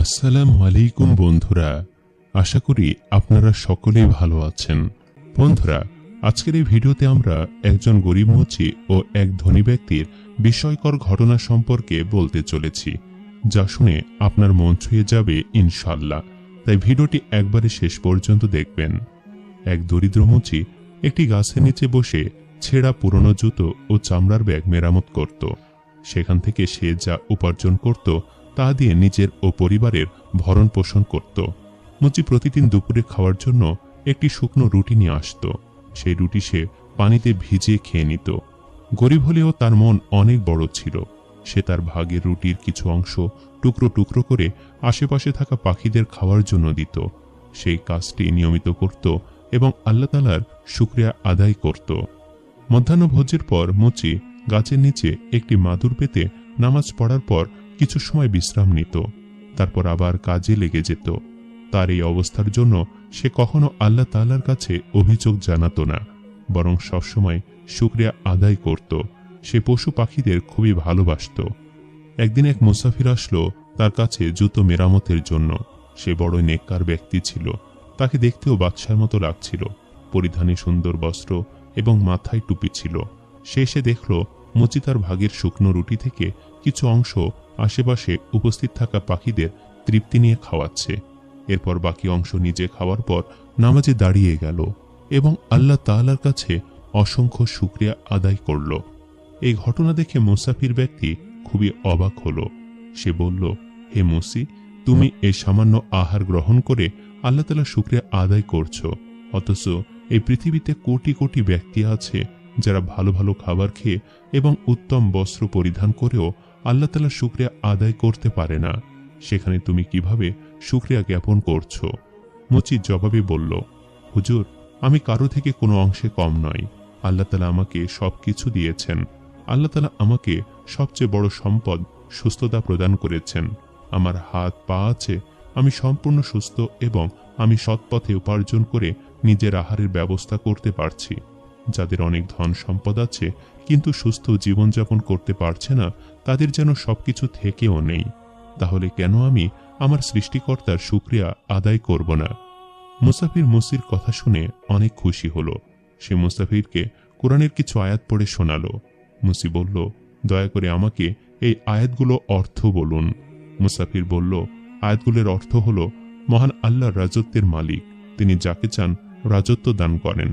আসসালামু আলাইকুম বন্ধুরা, আশা করি আপনারা সকলেই ভালো আছেন। বন্ধুরা, আজকের এই ভিডিওতে আমরা একজন গরিব মুচি ও এক ধনী ব্যক্তির বিস্ময়কর ঘটনা সম্পর্কে বলতে চলেছি, যা শুনে আপনার মন ছুঁয়ে যাবে ইনশাআল্লাহ। তাই ভিডিওটি একবারে শেষ পর্যন্ত দেখবেন। এক দরিদ্র মুচি একটি গাছের নিচে বসে ছেঁড়া পুরনো জুতো ও চামড়ার ব্যাগ মেরামত করত। সেখান থেকে সে যা উপার্জন করত তা দিয়ে নিজের ও পরিবারের ভরণ পোষণ করত। মুচি প্রতিদিন দুপুরে খাওয়ার জন্য একটি শুকনো রুটি নিয়ে আসত। সেই রুটি সে পানিতে ভিজিয়ে খেয়ে নিত। গরিব হলেও তার মন অনেক বড় ছিল। সে তার ভাগের রুটির কিছু অংশ টুকরো টুকরো করে আশেপাশে থাকা পাখিদের খাওয়ার জন্য দিত। সেই কাজটি নিয়মিত করত এবং আল্লাহ তাআলার শুকরিয়া আদায় করত। মধ্যাহ্নভোজের পর মুচি গাছের নিচে একটি মাদুর পেতে নামাজ পড়ার পর কিছু সময় বিশ্রাম নিত। তারপর আবার কাজে লেগে যেত। তার এই অবস্থার জন্য সে কখনো আল্লাহ তাআলার কাছে অভিযোগ জানাতো না, বরং সবসময় শুকরিয়া আদায় করত। সে পশু পাখিদের খুবই ভালোবাসত। একদিন এক মুসাফির আসলো তার কাছে জুতো মেরামতের জন্য। সে বড় নেককার ব্যক্তি ছিল। তাকে দেখতেও বাদশার মতো লাগছিল। পরিধানে সুন্দর বস্ত্র এবং মাথায় টুপি ছিল। সে এসে দেখল মুচি তার ভাগের শুকনো রুটি থেকে কিছু অংশ আশেপাশে উপস্থিত থাকা পাখিদের তৃপ্তি নিয়ে খাওয়াচ্ছে। এরপর বাকি অংশ নিজে খাওয়ার পর নামাজে দাঁড়িয়ে গেল এবং আল্লাহ তাআলার কাছে অসংখ্য শুকরিয়া আদায় করল। এই ঘটনা দেখে মুসাফির ব্যক্তি খুবই অবাক হল। সে বলল, হে মুসি, তুমি এই সামান্য আহার গ্রহণ করে আল্লাহ তাআলার শুকরিয়া আদায় করছো, অথচ এই পৃথিবীতে কোটি কোটি ব্যক্তি আছে যারা ভালো ভালো খাবার খেয়ে এবং উত্তম বস্ত্র পরিধান করেও আল্লাহ তাআলার শুকরিয়া আদায় করতে পারে না। সেখানে তুমি কিভাবে শুকরিয়া জ্ঞাপন করছো? মুচি জবাবে বলল, হুজুর, আমি কারো থেকে কোনো অংশে কম নই। আল্লাহ তাআলা আমাকে সবকিছু দিয়েছেন। আল্লাহ তাআলা আমাকে সবচেয়ে বড় সম্পদ সুস্থতা প্রদান করেছেন। আমার হাত পা আছে, আমি সম্পূর্ণ সুস্থ এবং আমি সৎপথে উপার্জন করে নিজের আহারের ব্যবস্থা করতে পারছি। যাদের অনেক ধন সম্পদ আছে কিন্তু সুস্থ জীবনযাপন করতে পারছে না, তাদের যেন সবকিছু থেকেও নেই। তাহলে কেন আমি আমার সৃষ্টিকর্তার শুকরিয়া আদায় করব না? মুসাফির মুসির কথা শুনে অনেক খুশি হলো। সে মুসাফিরকে কোরআনের কিছু আয়াত পড়ে শোনালো। মুসি বলল, দয়া করে আমাকে এই আয়াতগুলো অর্থ বলুন। মুসাফির বলল, আয়াতগুলোর অর্থ হলো, মহান আল্লাহর রাজত্বের মালিক। তিনি যাকে চান রাজত্ব দান করেন,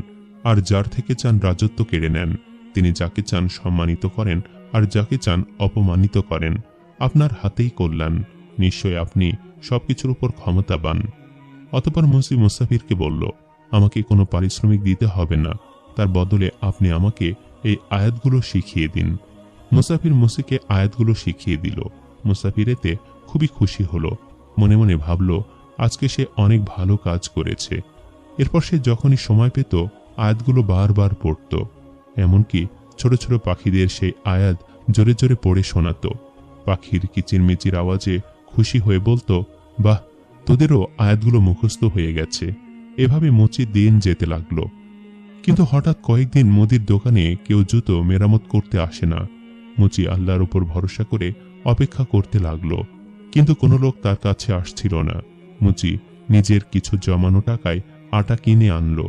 আর যার থেকে চান রাজত্ব কেড়ে নেন। তিনি যাকে চান সম্মানিত করেন, আর যাকে চান অপমানিত করেন। আপনার হাতেই কল্যাণ। নিশ্চয় আপনি সবকিছুর উপর ক্ষমতাবান। অতঃপর মুসি মুসাফিরকে বলল, আমাকে কোনো পারিশ্রমিক দিতে হবে না, তার বদলে আপনি আমাকে এই আয়াতগুলো শিখিয়ে দিন। মুসাফির মুসিকে আয়াতগুলো শিখিয়ে দিল। মুসাফির এতে খুবই খুশি হলো। মনে মনে ভাবল, আজকে সে অনেক ভালো কাজ করেছে। এরপর সে যখনই সময় পেত আয়াতগুলো বারবার পড়ত। এমনকি ছোট ছোট পাখিদের সেই আয়াত জোরে জোরে পড়ে শোনাত। পাখির কিচিরমিচির আওয়াজে খুশি হয়ে বলতো, বাহ, তোদেরও আয়াতগুলো মুখস্থ হয়ে গেছে। এভাবে মুচির দিন যেতে লাগলো। কিন্তু হঠাৎ কয়েকদিন মুদির দোকানে কেউ জুতো মেরামত করতে আসে না। মুচি আল্লাহর উপর ভরসা করে অপেক্ষা করতে লাগলো, কিন্তু কোনো লোক তার কাছে আসছিল না। মুচি নিজের কিছু জমানো টাকায় আটা কিনে আনলো।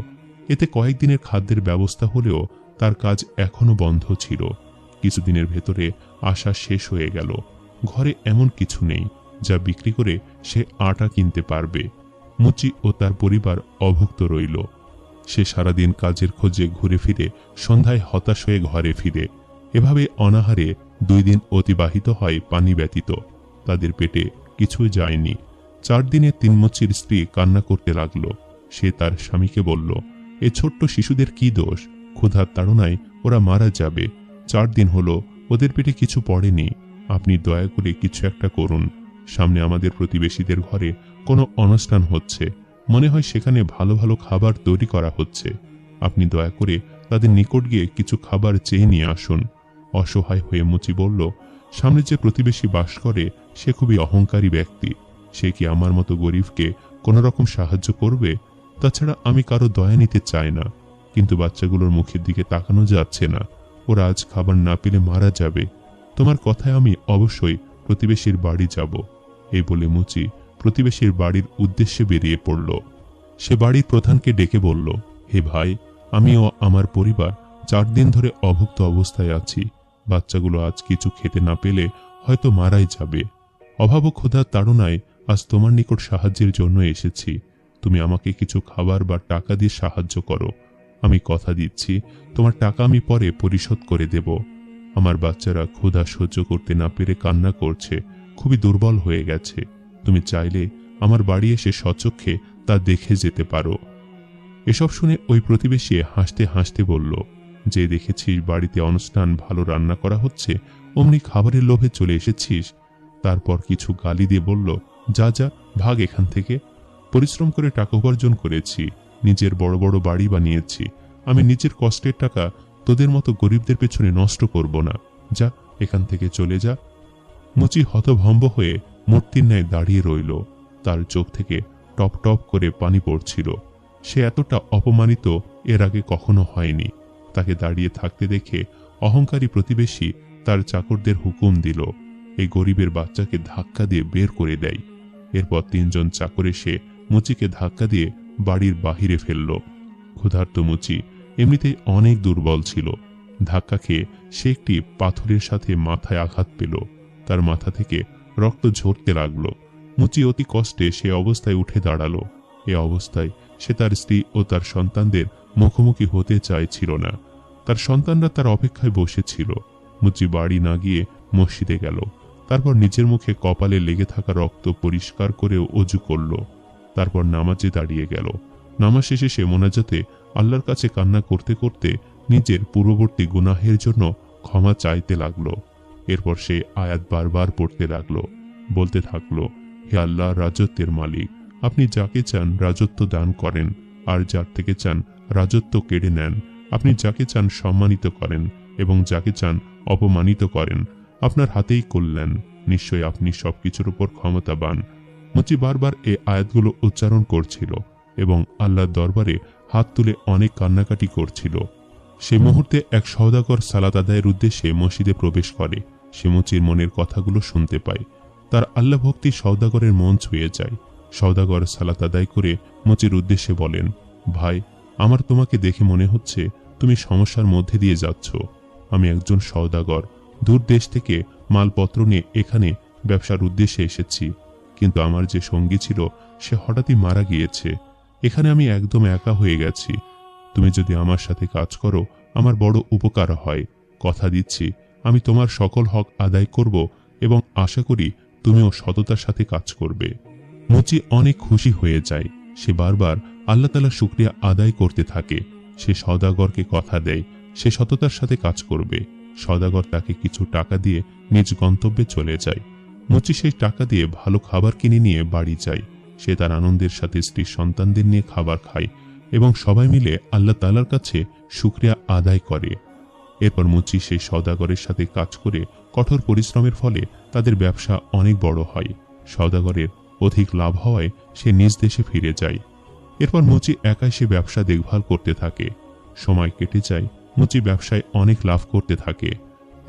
এতে কয়েকদিনের খাদ্যের ব্যবস্থা হলেও তার কাজ এখনো বন্ধ ছিল। কিছুদিনের ভেতরে আশা শেষ হয়ে গেল। ঘরে এমন কিছু নেই যা বিক্রি করে সে আটা কিনতে পারবে। মুচি ও তার পরিবার অভুক্ত রইল। সে সারাদিন কাজের খোঁজে ঘুরে ফিরে সন্ধ্যায় হতাশ হয়ে ঘরে ফিরে। এভাবে অনাহারে 2 দিন অতিবাহিত হয় পানি ব্যতীত। তাদের পেটে কিছুই যায়নি। 4 দিনে তিনমুচির স্ত্রী কান্না করতে লাগলো। সে তার স্বামীকে বলল, এ ছোট্ট শিশুদের কি দোষ? ক্ষুধার তাড়নায় ওরা মারা যাবে। 4 দিন হলো ওদের পেটে কিছু পড়েনি। আপনি দয়া করে কিছু একটা করুন। সামনে আমাদের প্রতিবেশীদের ঘরে কোনো অনুষ্ঠান হচ্ছে। মনে হয় সেখানে ভালো ভালো খাবার তৈরি করা হচ্ছে। আপনি দয়া করে তাদের নিকট গিয়ে কিছু খাবার চেয়ে নিয়ে আসুন। অসহায় হয়ে মুচি বলল, সামনে যে প্রতিবেশী বাস করে সে খুবই অহংকারী ব্যক্তি। সে কি আমার মতো গরিবকে কোনো রকম সাহায্য করবে? তাছাড়া আমি কারো দয়া নিতে চাই না। কিন্তু বাচ্চাগুলোর মুখের দিকে তাকানো যাচ্ছে না। ওরা আজ খাবার না পেলে মারা যাবে। তোমার কথায় আমি অবশ্যই প্রতিবেশীর বাড়ি যাব। এই বলে মুচি প্রতিবেশীর বাড়ির উদ্দেশ্যে বেরিয়ে পড়ল। সে বাড়ির প্রধানকে ডেকে বলল, হে ভাই, আমি ও আমার পরিবার 4 দিন ধরে অভুক্ত অবস্থায় আছি। বাচ্চাগুলো আজ কিছু খেতে না পেলে হয়তো মারাই যাবে। অভাব ও ক্ষুধার তাড়নায় আজ তোমার নিকট সাহায্যের জন্য এসেছি। তুমি আমাকে কিছু খাবার বা টাকা দিয়ে সাহায্য করো। আমি কথা দিচ্ছি, তোমার টাকা আমি পরে পরিশোধ করে দেব। আমার বাচ্চারা ক্ষুধা সহ্য করতে না পেরে কান্না করছে, খুবই দুর্বল হয়ে গেছে। তুমি চাইলে আমার বাড়ি এসে স্বচক্ষে তা দেখে যেতে পারো। এসব শুনে ওই প্রতিবেশী হাসতে হাসতে বলল, যে দেখেছিস বাড়িতে অনুষ্ঠান ভালো রান্না করা হচ্ছে, অমনি খাবারের লোভে চলে এসেছিস। তারপর কিছু গালি দিয়ে বলল, যা যা, ভাগ এখান থেকে। পরিশ্রম করে টাকা উপার্জন করেছি, নিজের বড় বড় বাড়ি বানিয়েছি। আমি নিজের কষ্টের টাকা তোদের মতো গরিবদের পেছনে নষ্ট করব না। যা, এখান থেকে চলে যা। মুচি হতভম্ব হয়ে মূর্তির ন্যায় দাঁড়িয়ে রইল। তার চোখ থেকে টপ টপ করে পানি পড়ছিল। সে এতটা অপমানিত এর আগে কখনো হয়নি। তাকে দাঁড়িয়ে থাকতে দেখে অহংকারী প্রতিবেশী তার চাকরদের হুকুম দিল, এই গরিবের বাচ্চাকে ধাক্কা দিয়ে বের করে দেয়। এরপর 3 জন চাকর এসে মুচিকে ধাক্কা দিয়ে বাড়ির বাহিরে ফেলল। ক্ষুধার্ত মুচি এমনিতেই অনেক দুর্বল ছিল। ধাক্কা খেয়ে সে একটি পাথরের সাথে মাথায় আঘাত পেল। তার মাথা থেকে রক্ত ঝরতে লাগলো। মুচি অতি কষ্টে সে অবস্থায় উঠে দাঁড়ালো। এ অবস্থায় সে তার স্ত্রী ও তার সন্তানদের মুখোমুখি হতে চাইছিল না। তার সন্তানরা তার অপেক্ষায় বসেছিল। মুচি বাড়ি না গিয়ে মসজিদে গেল। তারপর নিজের মুখে কপালে লেগে থাকা রক্ত পরিষ্কার করে অজু করল। তারপর নামাজে দাঁড়িয়ে গেল। নামাজ শেষে সে মোনাজাতে আল্লাহর কাছে কান্না করতে করতে নিজের পূর্ববর্তী গুনাহের জন্য ক্ষমা চাইতে লাগলো। এরপর সে আয়াত বারবার পড়তে লাগলো, বলতে থাকলো, হে আল্লাহ রাজত্বের মালিক, আপনি যাকে চান রাজত্ব দান করেন, আর যার থেকে চান রাজত্ব কেড়ে নেন। আপনি যাকে চান সম্মানিত করেন এবং যাকে চান অপমানিত করেন। আপনার হাতেই কল্যাণ, নিশ্চয়ই আপনি সবকিছুর উপর ক্ষমতাবান। মুচি বারবার এই আয়াতগুলো উচ্চারণ করছিল এবং আল্লাহর দরবারে হাত তুলে অনেক কান্নাকাটি করছিল। সে মুহূর্তে এক সওদাগর সালাত আদায়ের উদ্দেশ্যে মসজিদে প্রবেশ করে। সে মুচির মনের কথাগুলো শুনতে পায়। তার আল্লাহ ভক্তি সওদাগরের মন ছুঁয়ে যায়। সওদাগর সালাত আদায় করে মুচির উদ্দেশ্যে বলেন, ভাই, আমার তোমাকে দেখে মনে হচ্ছে তুমি সমস্যার মধ্যে দিয়ে যাচ্ছ। আমি একজন সওদাগর, দূর দেশ থেকে মালপত্র নিয়ে এখানে ব্যবসার উদ্দেশ্যে এসেছি, কিন্তু আমার যে সঙ্গী ছিল সে হঠাৎই মারা গিয়েছে। এখানে আমি একদম একা হয়ে গেছি। তুমি যদি আমার সাথে কাজ করো আমার বড় উপকার হয়। কথা দিচ্ছি আমি তোমার সকল হক আদায় করব এবং আশা করি তুমিও সততার সাথে কাজ করবে। মুচি অনেক খুশি হয়ে যায়। সে বারবার আল্লাহ তাআলার শুকরিয়া আদায় করতে থাকে। সে সওদাগরকে কথা দেয় সে সততার সাথে কাজ করবে। সওদাগর তাকে কিছু টাকা দিয়ে নিজ গন্তব্যে চলে যায়। মুচি সেই টাকা দিয়ে ভালো খাবার কিনে নিয়ে বাড়ি যায়। সে তার আনন্দের সাথে স্ত্রী সন্তানদের নিয়ে খাবার খায় এবং সবাই মিলে আল্লাহ তাআলার কাছে শুকরিয়া আদায় করে। এরপর মুচি সেই সওদাগরের সাথে কাজ করে কঠোর পরিশ্রমের ফলে তাদের ব্যবসা অনেক বড় হয়। সওদাগরের অধিক লাভ হওয়ায় সে নিজ দেশে ফিরে যায়। এরপর মুচি একাই সে ব্যবসা দেখভাল করতে থাকে। সময় কেটে যায়। মুচি ব্যবসায় অনেক লাভ করতে থাকে।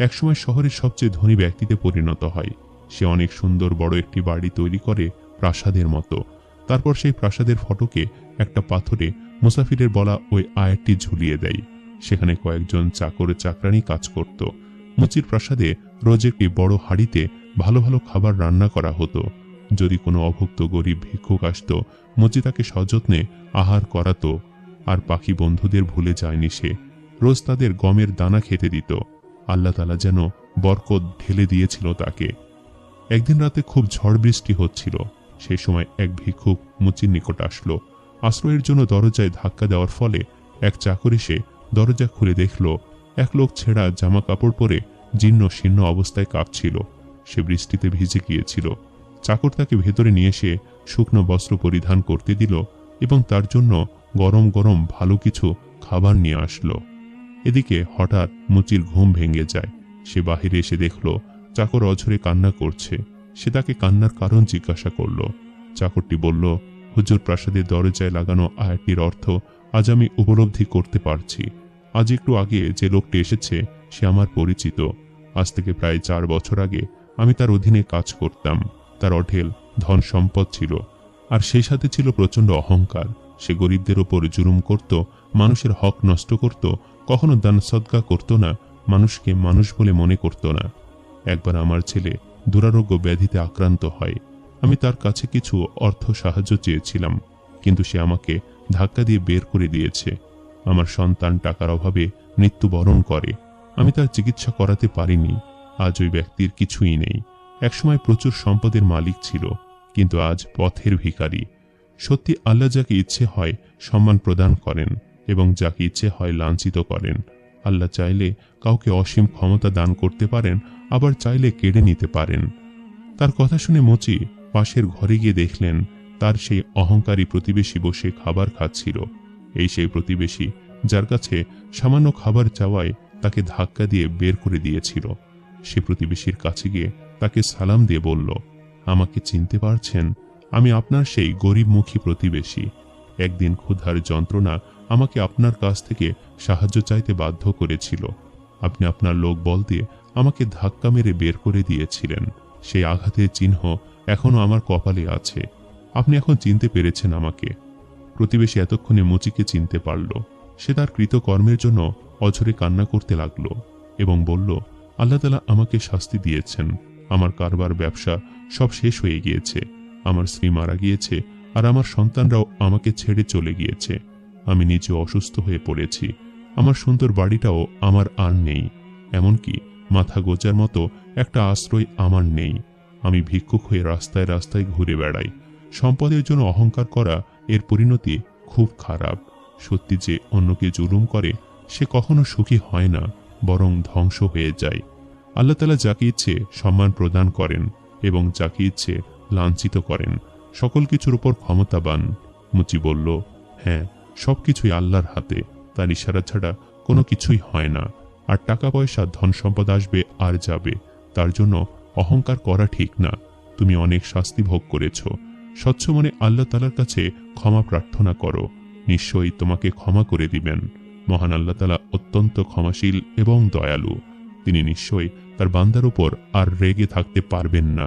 একসময় শহরের সবচেয়ে ধনী ব্যক্তিতে পরিণত হয়। সে অনেক সুন্দর বড় একটি বাড়ি তৈরি করে প্রাসাদের মতো। তারপর সেই প্রাসাদের ফটকে একটা পাথরে মুসাফিরের বলা ওই আয়াতটি ঝুলিয়ে দেয়। সেখানে কয়েকজন চাকর চাকরানি কাজ করত। মুচির প্রাসাদে রোজ একটি বড় হাঁড়িতে ভালো ভালো খাবার রান্না করা হতো। যদি কোনো অভুক্ত গরিব ভিক্ষুক আসত, মুচি তাকে সযত্নে আহার করাতো। আর পাখি বন্ধুদের ভুলে যায়নি সে। রোজ তাদের গমের দানা খেতে দিত। আল্লাহ তাআলা যেন বরকত ঢেলে দিয়েছিল তাকে। একদিন রাতে খুব ঝড় বৃষ্টি হচ্ছিল। সেই সময় এক ভিক্ষুক মুচির নিকট আসলো। আশ্রয়ের জন্য দরজায় ধাক্কা দেওয়ার ফলে এক চাকর এসে দরজা খুলে দেখল এক লোক ছেঁড়া জামা কাপড় পরে জীর্ণ শীর্ণ অবস্থায় কাঁপছিল। সে বৃষ্টিতে ভিজে গিয়েছিল। চাকর তাকে ভেতরে নিয়ে এসে শুকনো বস্ত্র পরিধান করতে দিল এবং তার জন্য গরম গরম ভালো কিছু খাবার নিয়ে আসলো। এদিকে হঠাৎ মুচির ঘুম ভেঙে যায়। সে বাহিরে এসে দেখল চাকর অঝরে কান্না করছে। সে তাকে কান্নার কারণ জিজ্ঞাসা করল। চাকরটি বলল, হুজুর, প্রাসাদের দরজায় লাগানো আয়াতটির অর্থ আজ আমি উপলব্ধি করতে পারছি। আজ একটু আগে যে লোকটি এসেছে সে আমার পরিচিত। আজ থেকে প্রায় 4 বছর আগে আমি তার অধীনে কাজ করতাম। তার অঢেল ধন সম্পদ ছিল, আর সেই সাথে ছিল প্রচন্ড অহংকার। সে গরিবদের ওপর জুলুম করত, মানুষের হক নষ্ট করত, কখনো দান সদকা করত না, মানুষকে মানুষ বলে মনে করত না। একবার আমার ছেলে দুরারোগ্য ব্যাধিতে আক্রান্ত হয়। আমি তার কাছে কিছু অর্থ সাহায্য চেয়েছিলাম, কিন্তু সে আমাকে ধাক্কা দিয়ে বের করে দিয়েছে। আমার সন্তান টাকার অভাবে মৃত্যুবরণ করে। আমি তার চিকিৎসা করাতে পারিনি। আজ ওই ব্যক্তির কিছুই নেই। একসময় প্রচুর সম্পদের মালিক ছিল, কিন্তু আজ পথের ভিখারি। সত্যি আল্লাহ যাকে ইচ্ছে হয় সম্মান প্রদান করেন এবং যাকে ইচ্ছে হয় লাঞ্ছিত করেন। আল্লাহ চাইলে কাউকে অসীম ক্ষমতা দান করতে পারেন, আবার চাইলে কেড়ে নিতে পারেন। তার কথা শুনে মুচি পাশের ঘরে গিয়ে দেখলেন তার সেই অহংকারী প্রতিবেশী বসে খাবার খাচ্ছিল। এই সেই প্রতিবেশী যার কাছে সামান্য খাবার চাওয়ায় তাকে ধাক্কা দিয়ে বের করে দিয়েছিল। সে প্রতিবেশীর কাছে গিয়ে তাকে সালাম দিয়ে বলল, আমাকে চিনতে পারছেন? আমি আপনার সেই গরিবমুখী প্রতিবেশী। একদিন ক্ষুধার যন্ত্রণা আমাকে আপনার কাছ থেকে সাহায্য চাইতে বাধ্য করেছিল। আপনি আপনার লোক বল দিয়ে আমাকে ধাক্কা মেরে বের করে দিয়েছিলেন। সেই আঘাতের চিহ্ন এখনো আমার কপালে আছে। আপনি এখন চিনতে পেরেছেন আমাকে। প্রতিবেশী এতক্ষণে মুচিকে চিনতে পারল। সে তার কৃতকর্মের জন্য অঝরে কান্না করতে লাগলো এবং বলল, আল্লাহ তাআলা আমাকে শাস্তি দিয়েছেন। আমার কারবার ব্যবসা সব শেষ হয়ে গিয়েছে। আমার স্ত্রী মারা গিয়েছে, আর আমার সন্তানরাও আমাকে ছেড়ে চলে গিয়েছে। আমি নিজে অসুস্থ হয়ে পড়েছি। আমার সুন্দর বাড়িটাও আমার আর নেই। এমনকি মাথা গোজার মতো একটা আশ্রয় আমার নেই। আমি ভিক্ষুক হয়ে রাস্তায় রাস্তায় ঘুরে বেড়াই। সম্পদের জন্য অহংকার করা এর পরিণতি খুব খারাপ। সত্যি যে অন্যকে জুলুম করে সে কখনো সুখী হয় না, বরং ধ্বংস হয়ে যায়। আল্লাহ তাআলা যাকে ইচ্ছে সম্মান প্রদান করেন এবং যাকে ইচ্ছে লাঞ্ছিত করেন। সকল কিছুর উপর ক্ষমতাবান। মুচি বলল, হ্যাঁ, সবকিছুই আল্লাহর হাতে। তার ইশারা ছাড়া কোনো কিছুই হয় না। আর টাকা পয়সা ধন সম্পদ আসবে আর যাবে, তার জন্য অহংকার করা ঠিক না। তুমি অনেক শাস্তি ভোগ করেছ। স্বচ্ছ মনে আল্লাহ তাআলার কাছে ক্ষমা প্রার্থনা করো, নিশ্চয়ই তোমাকে ক্ষমা করে দিবেন। মহান আল্লাহ তাআলা অত্যন্ত ক্ষমাশীল এবং দয়ালু। তিনি নিশ্চয়ই তার বান্দার উপর আর রেগে থাকতে পারবেন না।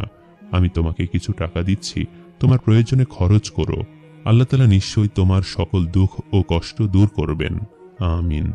আমি তোমাকে কিছু টাকা দিচ্ছি, তোমার প্রয়োজনে খরচ করো। আল্লাহ তাআলা নিশ্চয়ই তোমার সকল দুঃখ ও কষ্ট দূর করবেন। আমিন।